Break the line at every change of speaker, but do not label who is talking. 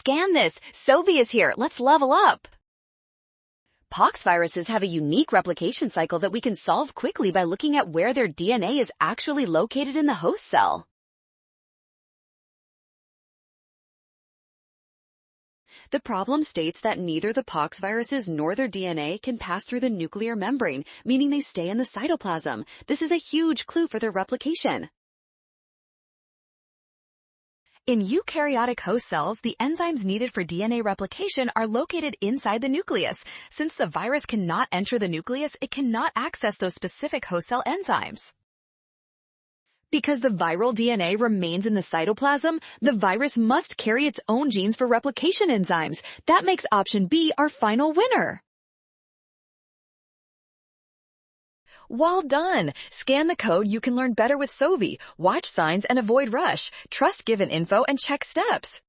scan this. Sovi is here. Let's level up. Pox viruses have a unique replication cycle that we can solve quickly by looking at where their DNA is actually located in the host cell. The problem states that neither the pox viruses nor their DNA can pass through the nuclear membrane, meaning they stay in the cytoplasm. This is a huge clue for their replication. In eukaryotic host cells, the enzymes needed for DNA replication are located inside the nucleus. Since the virus cannot enter the nucleus, it cannot access those specific host cell enzymes. Because the viral DNA remains in the cytoplasm, the virus must carry its own genes for replication enzymes. That makes option B our final winner. Well done! Scan the code. You can learn better with Sovi. Watch signs and avoid rush. Trust given info and check steps.